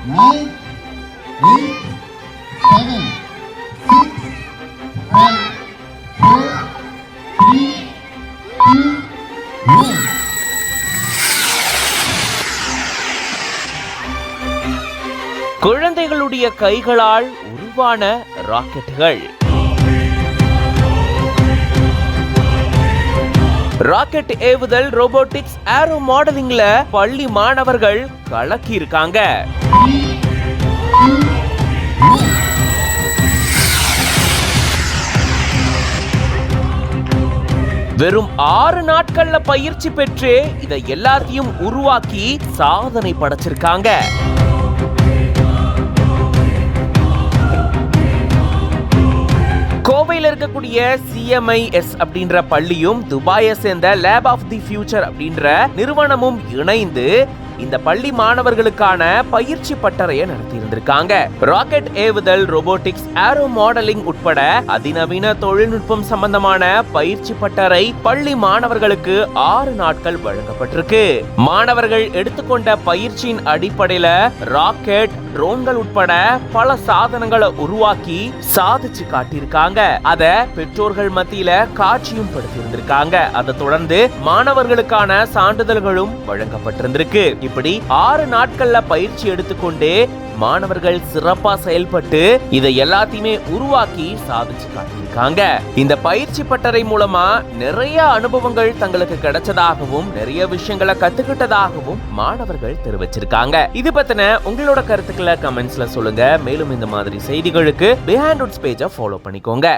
9, 8, 7, 6, 5, 4, 3, 2, 1. குழந்தைகளுடைய கைகளால் உருவான ராக்கெட்டுகள். ராக்கெட் ஏவுதல், ரோபோட்டிக்ஸ், ஏரோ மாடலிங்ல பள்ளி மாணவர்கள் கலக்கி இருக்காங்க. வெறும் 6 நாட்கள்ல பயிற்சி பெற்று இதை எல்லாத்தையும் உருவாக்கி சாதனை படைச்சிருக்காங்க. கோவையில் இருக்கக்கூடிய CMIS அப்படின்ற பள்ளியும் துபாயை சேர்ந்த லேப் ஆஃப் தி ஃபியூச்சர் அப்படின்ற நிறுவனமும் இணைந்து இந்த பள்ளி மாணவர்களுக்கான பயிற்சி பட்டறையை நடத்தி இருந்திருக்காங்க. ராக்கெட் ஏவுதல், ரோபோட்டிக்ஸ், ஏரோ மாடலிங் உட்பட அதிநவீன தொழில்நுட்பம் சம்பந்தமான பயிற்சி பட்டறை பள்ளி மாணவர்களுக்கு 6 நாட்கள் வழங்கப்பட்டிருக்கு. மாணவர்கள் எடுத்துக்கொண்ட பயிற்சியின் அடிப்படையில ராக்கெட், ட்ரோன்கள் உட்பட பல சாதனங்களை உருவாக்கி சாதிச்சு காட்டியிருக்காங்க. அத பெற்றோர்கள் மத்தியில காட்சியும் படுத்தியிருந்திருக்காங்க. அதை தொடர்ந்து மாணவர்களுக்கான சான்றிதழ்களும் வழங்கப்பட்டிருந்திருக்கு. இப்படி 6 நாட்கள்ல பயிற்சி எடுத்துக்கொண்டு மாணவர்கள் சிறப்பா செயல்பட்டு இதை எல்லாத்தையுமே உருவாக்கி சாதிச்சு காட்டியிருக்காங்க. இந்த பயிற்சி பட்டறை மூலமா நிறைய அனுபவங்கள் தங்களுக்கு கிடைச்சதாகவும் நிறைய விஷயங்களை கத்துக்கிட்டதாகவும் மாணவர்கள் தெரிவிச்சிருக்காங்க. இது பத்தின உங்களோட கருத்துக்களை கமெண்ட்ஸ்ல சொல்லுங்க. மேலும் இந்த மாதிரி செய்திகளுக்கு பிஹைண்ட் ரூட்ஸ் பேஜை ஃபாலோ பண்ணிக்கோங்க.